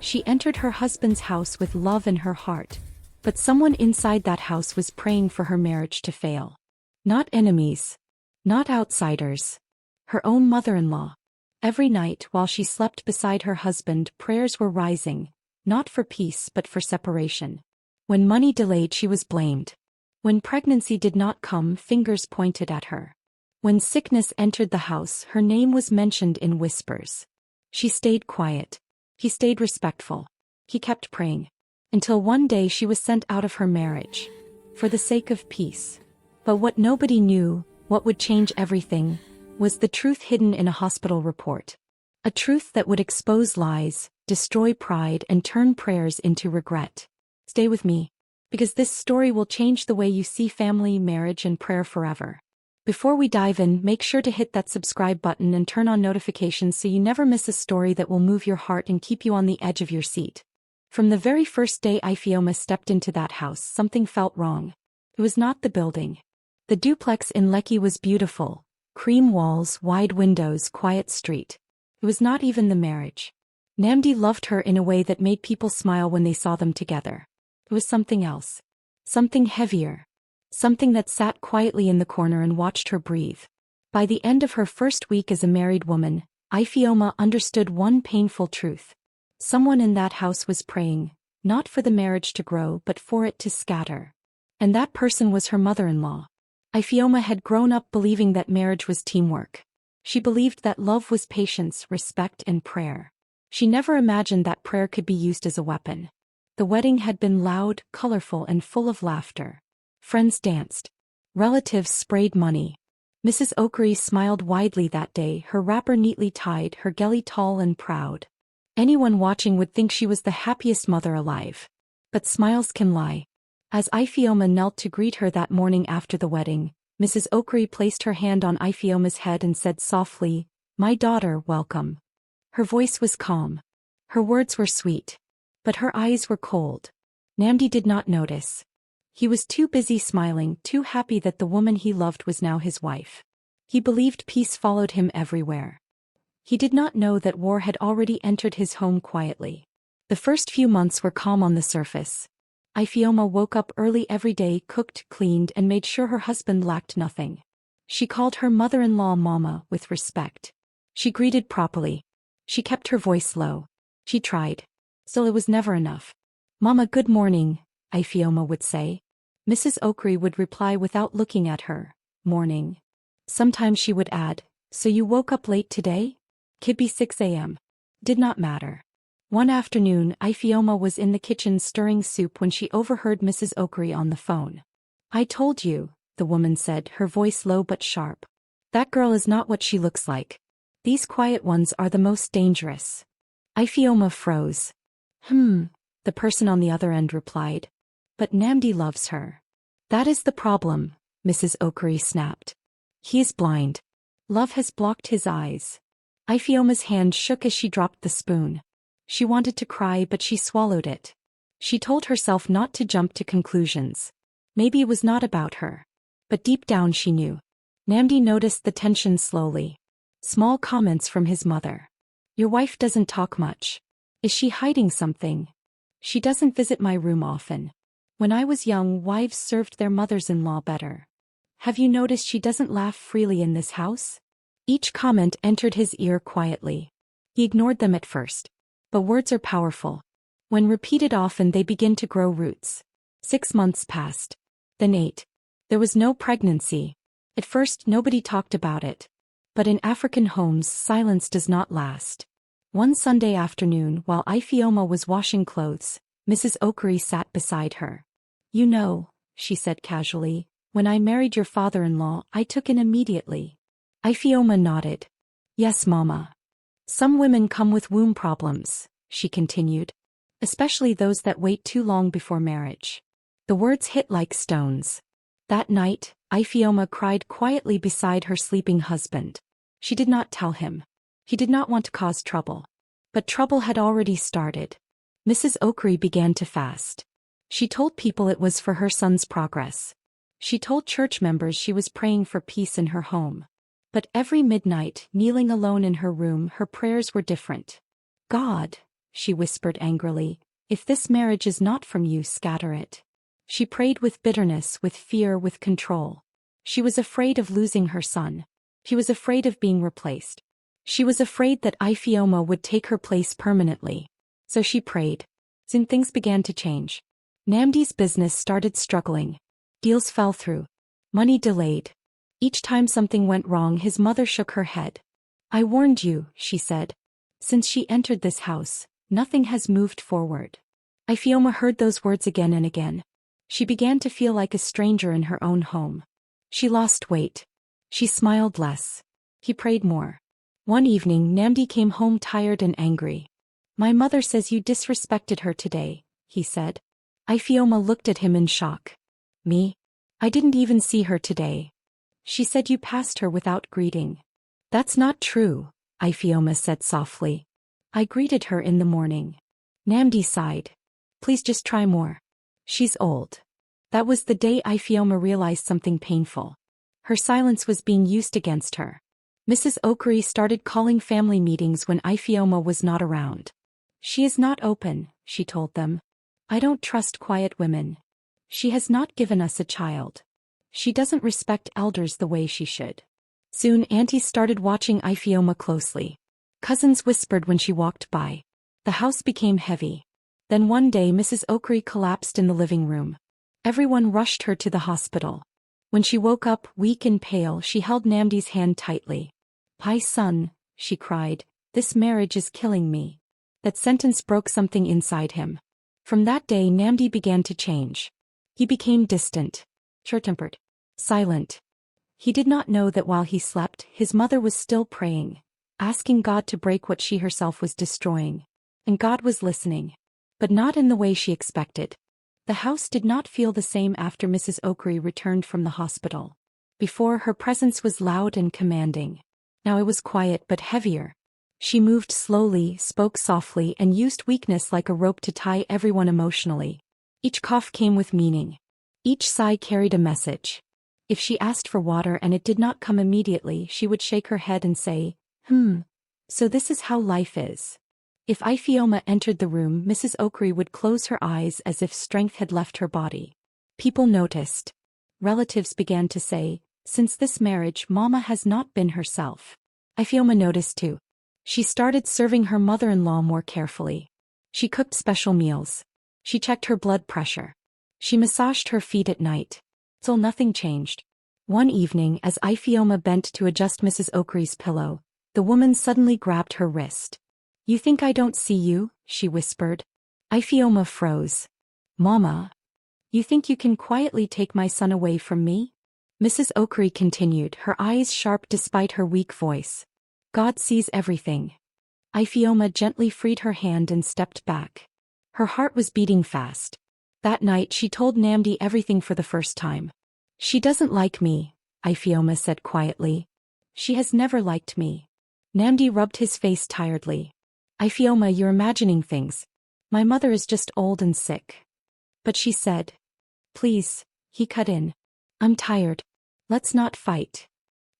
She entered her husband's house with love in her heart. But someone inside that house was praying for her marriage to fail. Not enemies. Not outsiders. Her own mother-in-law. Every night while she slept beside her husband, prayers were rising, not for peace but for separation. When money delayed, she was blamed. When pregnancy did not come, fingers pointed at her. When sickness entered the house, her name was mentioned in whispers. She stayed quiet. He stayed respectful. He kept praying. Until one day she was sent out of her marriage. For the sake of peace. But what nobody knew, what would change everything, was the truth hidden in a hospital report. A truth that would expose lies, destroy pride, and turn prayers into regret. Stay with me, because this story will change the way you see family, marriage, and prayer forever. Before we dive in, make sure to hit that subscribe button and turn on notifications so you never miss a story that will move your heart and keep you on the edge of your seat. From the very first day Ifeoma stepped into that house, something felt wrong. It was not the building. The duplex in Lekki was beautiful. Cream walls, wide windows, quiet street. It was not even the marriage. Namdi loved her in a way that made people smile when they saw them together. It was something else. Something heavier. Something that sat quietly in the corner and watched her breathe. By the end of her first week as a married woman, Ifeoma understood one painful truth. Someone in that house was praying, not for the marriage to grow but for it to scatter. And that person was her mother-in-law. Ifeoma had grown up believing that marriage was teamwork. She believed that love was patience, respect, and prayer. She never imagined that prayer could be used as a weapon. The wedding had been loud, colorful, and full of laughter. Friends danced. Relatives sprayed money. Mrs. Okri smiled widely that day, her wrapper neatly tied, her gelly tall and proud. Anyone watching would think she was the happiest mother alive. But smiles can lie. As Ifeoma knelt to greet her that morning after the wedding, Mrs. Okri placed her hand on Ifeoma's head and said softly, "My daughter, welcome." Her voice was calm. Her words were sweet. But her eyes were cold. Namdi did not notice. He was too busy smiling, too happy that the woman he loved was now his wife. He believed peace followed him everywhere. He did not know that war had already entered his home quietly. The first few months were calm on the surface. Ifeoma woke up early every day, cooked, cleaned, and made sure her husband lacked nothing. She called her mother-in-law Mama with respect. She greeted properly. She kept her voice low. She tried. Still it was never enough. "Mama, good morning," Ifeoma would say. Mrs. Okri would reply without looking at her, "Morning." Sometimes she would add, "So you woke up late today?" Could be 6 a.m. Did not matter. One afternoon, Ifeoma was in the kitchen stirring soup when she overheard Mrs. Okri on the phone. "I told you," the woman said, her voice low but sharp. "That girl is not what she looks like. These quiet ones are the most dangerous." Ifeoma froze. The person on the other end replied. "But Namdi loves her." "That is the problem," Mrs. Okri snapped. "He is blind. Love has blocked his eyes." Ifeoma's hand shook as she dropped the spoon. She wanted to cry but she swallowed it. She told herself not to jump to conclusions. Maybe it was not about her. But deep down she knew. Namdi noticed the tension slowly. Small comments from his mother. "Your wife doesn't talk much. Is she hiding something? She doesn't visit my room often. When I was young, wives served their mothers-in-law better. Have you noticed she doesn't laugh freely in this house?" Each comment entered his ear quietly. He ignored them at first. But words are powerful. When repeated often, they begin to grow roots. 6 months passed. Then 8. There was no pregnancy. At first, nobody talked about it. But in African homes, silence does not last. One Sunday afternoon, while Ifeoma was washing clothes, Mrs. Okri sat beside her. "You know," she said casually, "when I married your father-in-law, I took in immediately." Ifeoma nodded. "Yes, Mama. Some women come with womb problems," she continued. "Especially those that wait too long before marriage." The words hit like stones. That night, Ifeoma cried quietly beside her sleeping husband. She did not tell him. He did not want to cause trouble. But trouble had already started. Mrs. Okri began to fast. She told people it was for her son's progress. She told church members she was praying for peace in her home. But every midnight, kneeling alone in her room, her prayers were different. "God, she whispered angrily. If this marriage is not from you, scatter it. She prayed with bitterness, with fear, with control. She was afraid of losing her son. She was afraid of being replaced. She was afraid that Ifeoma would take her place permanently. So she prayed. Soon things began to change. Namdi's business started struggling. Deals fell through. Money delayed. Each time something went wrong, his mother shook her head. I warned you, she said. Since she entered this house, nothing has moved forward. Ifeoma heard those words again and again. She began to feel like a stranger in her own home. She lost weight. She smiled less. He prayed more. One evening, Namdi came home tired and angry. My mother says you disrespected her today, he said. Ifeoma looked at him in shock. Me? I didn't even see her today. She said you passed her without greeting. That's not true, Ifeoma said softly. I greeted her in the morning. Namdi sighed. Please just try more. She's old. That was the day Ifeoma realized something painful. Her silence was being used against her. Mrs. Okri started calling family meetings when Ifeoma was not around. She is not open, she told them. I don't trust quiet women. She has not given us a child. She doesn't respect elders the way she should. Soon aunties started watching Ifeoma closely. Cousins whispered when she walked by. The house became heavy. Then one day Mrs. Okri collapsed in the living room. Everyone rushed her to the hospital. When she woke up, weak and pale, she held Namdi's hand tightly. My son, she cried, this marriage is killing me. That sentence broke something inside him. From that day Namdi began to change. He became distant, short-tempered, silent. He did not know that while he slept, his mother was still praying, asking God to break what she herself was destroying. And God was listening. But not in the way she expected. The house did not feel the same after Mrs. Okri returned from the hospital. Before, her presence was loud and commanding. Now it was quiet but heavier. She moved slowly, spoke softly, and used weakness like a rope to tie everyone emotionally. Each cough came with meaning. Each sigh carried a message. If she asked for water and it did not come immediately, she would shake her head and say, so this is how life is. If Ifeoma entered the room, Mrs. Okri would close her eyes as if strength had left her body. People noticed. Relatives began to say, since this marriage, Mama has not been herself. Ifeoma noticed too. She started serving her mother-in-law more carefully. She cooked special meals. She checked her blood pressure. She massaged her feet at night. Still nothing changed. One evening, as Ifeoma bent to adjust Mrs. Okri's pillow, the woman suddenly grabbed her wrist. You think I don't see you? She whispered. Ifeoma froze. Mama. You think you can quietly take my son away from me? Mrs. Okri continued, her eyes sharp despite her weak voice. God sees everything. Ifeoma gently freed her hand and stepped back. Her heart was beating fast. That night she told Namdi everything for the first time. She doesn't like me, Ifeoma said quietly. She has never liked me. Namdi rubbed his face tiredly. Ifeoma, you're imagining things. My mother is just old and sick. But she said. Please, he cut in. I'm tired. Let's not fight.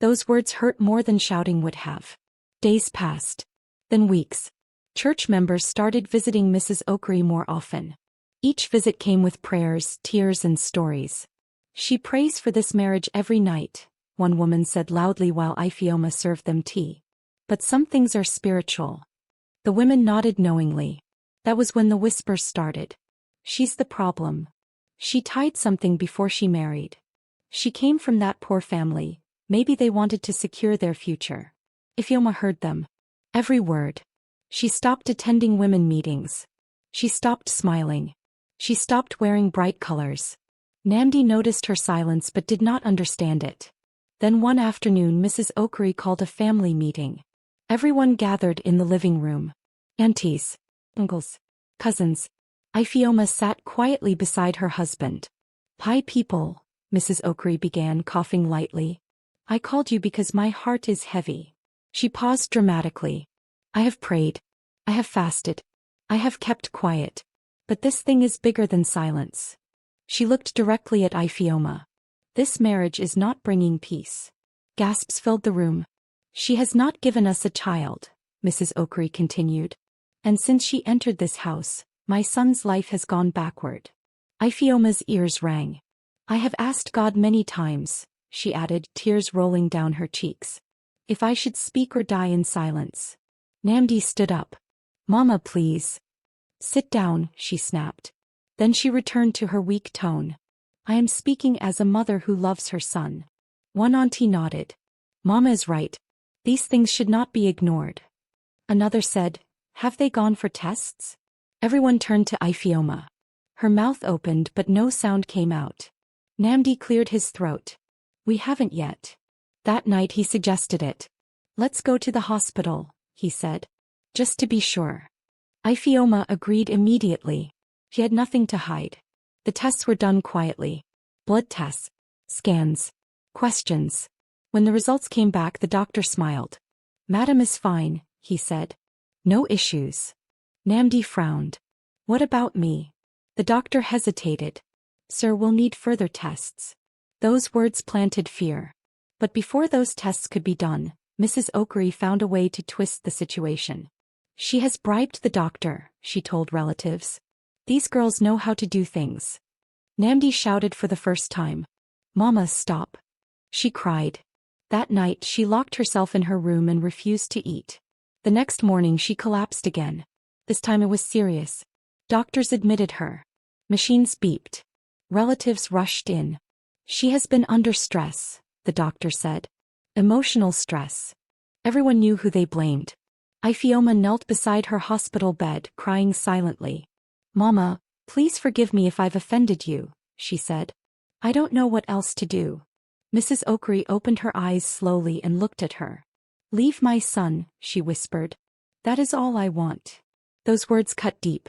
Those words hurt more than shouting would have. Days passed. Then weeks. Church members started visiting Mrs. Okri more often. Each visit came with prayers, tears, and stories. She prays for this marriage every night, one woman said loudly while Ifeoma served them tea. But some things are spiritual. The women nodded knowingly. That was when the whispers started. She's the problem. She tied something before she married. She came from that poor family. Maybe they wanted to secure their future. Ifeoma heard them. Every word. She stopped attending women meetings. She stopped smiling. She stopped wearing bright colors. Namdi noticed her silence but did not understand it. Then one afternoon Mrs. Okri called a family meeting. Everyone gathered in the living room. Aunties, uncles, cousins. Ifeoma sat quietly beside her husband. Hi people, Mrs. Okri began, coughing lightly. I called you because my heart is heavy. She paused dramatically. I have prayed. I have fasted. I have kept quiet. But this thing is bigger than silence. She looked directly at Ifeoma. This marriage is not bringing peace. Gasps filled the room. She has not given us a child, Mrs. Okri continued. And since she entered this house, my son's life has gone backward. Ifeoma's ears rang. I have asked God many times, she added, tears rolling down her cheeks, if I should speak or die in silence. Namdi stood up. Mama, please. Sit down, she snapped. Then she returned to her weak tone. I am speaking as a mother who loves her son. One auntie nodded. Mama is right. These things should not be ignored. Another said, have they gone for tests? Everyone turned to Ifeoma. Her mouth opened but no sound came out. Namdi cleared his throat. We haven't yet. That night he suggested it. Let's go to the hospital, he said. Just to be sure. Ifeoma agreed immediately. She had nothing to hide. The tests were done quietly. Blood tests, scans, questions. When the results came back, the doctor smiled. Madam is fine, he said. No issues. Namdi frowned. What about me? The doctor hesitated. Sir, we'll need further tests. Those words planted fear. But before those tests could be done, Mrs. Okri found a way to twist the situation. She has bribed the doctor, she told relatives. These girls know how to do things. Namdi shouted for the first time. Mama, stop. She cried. That night she locked herself in her room and refused to eat. The next morning she collapsed again. This time it was serious. Doctors admitted her. Machines beeped. Relatives rushed in. She has been under stress, the doctor said. Emotional stress. Everyone knew who they blamed. Ifeoma knelt beside her hospital bed, crying silently. Mama, please forgive me if I've offended you, she said. I don't know what else to do. Mrs. Okri opened her eyes slowly and looked at her. Leave my son, she whispered. That is all I want. Those words cut deep.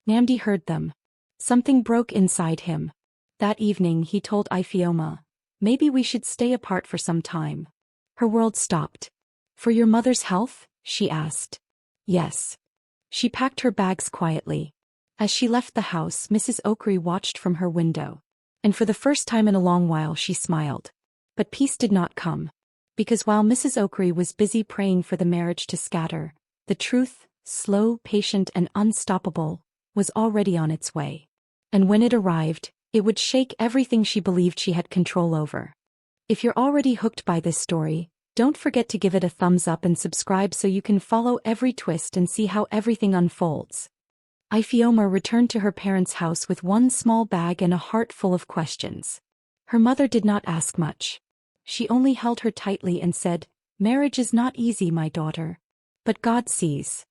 Namdi heard them. Something broke inside him. That evening he told Ifeoma, maybe we should stay apart for some time. Her world stopped. For your mother's health? She asked. Yes. She packed her bags quietly. As she left the house, Mrs. Okri watched from her window. And for the first time in a long while she smiled. But peace did not come. Because while Mrs. Okri was busy praying for the marriage to scatter, the truth, slow, patient and unstoppable, was already on its way. And when it arrived, it would shake everything she believed she had control over. If you're already hooked by this story, don't forget to give it a thumbs up and subscribe so you can follow every twist and see how everything unfolds. Ifeoma returned to her parents' house with one small bag and a heart full of questions. Her mother did not ask much. She only held her tightly and said, Marriage is not easy, my daughter. But God sees.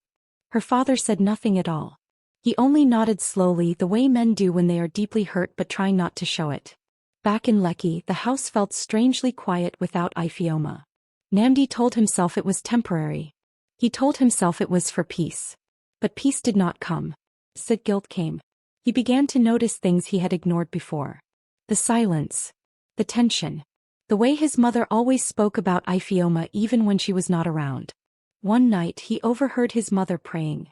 Her father said nothing at all. He only nodded slowly, the way men do when they are deeply hurt but trying not to show it. Back in Lekki, the house felt strangely quiet without Ifeoma. Namdi told himself it was temporary. He told himself it was for peace. But peace did not come. Instead, guilt came. He began to notice things he had ignored before. The silence. The tension. The way his mother always spoke about Ifeoma even when she was not around. One night he overheard his mother praying.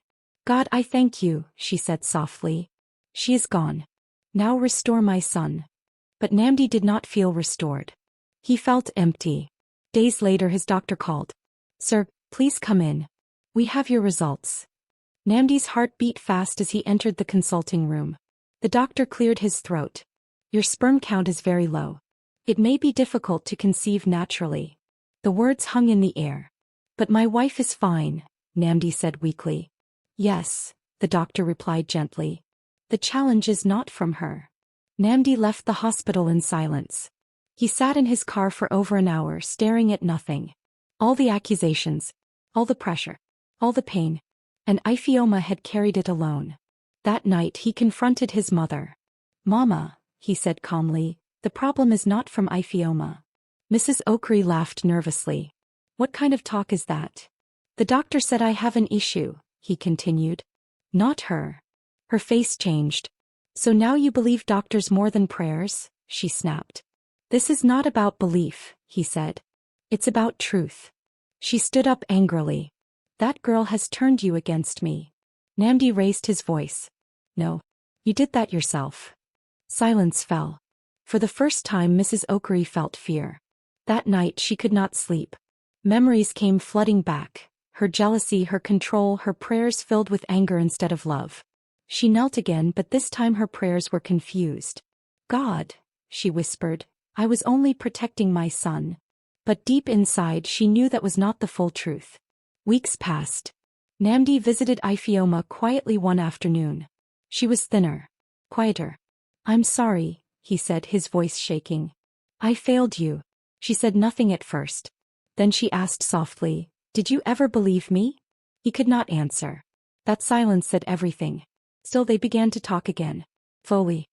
God, I thank you, she said softly. She is gone. Now restore my son. But Namdi did not feel restored. He felt empty. Days later his doctor called. Sir, please come in. We have your results. Namdi's heart beat fast as he entered the consulting room. The doctor cleared his throat. Your sperm count is very low. It may be difficult to conceive naturally. The words hung in the air. But my wife is fine, Namdi said weakly. Yes, the doctor replied gently. The challenge is not from her. Namdi left the hospital in silence. He sat in his car for over an hour staring at nothing. All the accusations, all the pressure, all the pain. And Ifeoma had carried it alone. That night he confronted his mother. Mama, he said calmly, the problem is not from Ifeoma. Mrs. Okri laughed nervously. What kind of talk is that? The doctor said I have an issue, he continued. Not her. Her face changed. So now you believe doctors more than prayers? She snapped. This is not about belief, he said. It's about truth. She stood up angrily. That girl has turned you against me. Namdi raised his voice. No. You did that yourself. Silence fell. For the first time Mrs. Okri felt fear. That night she could not sleep. Memories came flooding back. her jealousy, her control, her prayers filled with anger instead of love. She knelt again, but this time her prayers were confused. "God," she whispered, "I was only protecting my son." But deep inside she knew that was not the full truth. Weeks passed. Namdi visited Ifioma quietly one afternoon. She was thinner, quieter. "I'm sorry," he said, his voice shaking. "I failed you." She said nothing at first. Then she asked softly, "Did you ever believe me?" He could not answer. That silence said everything. Still they began to talk again. Slowly.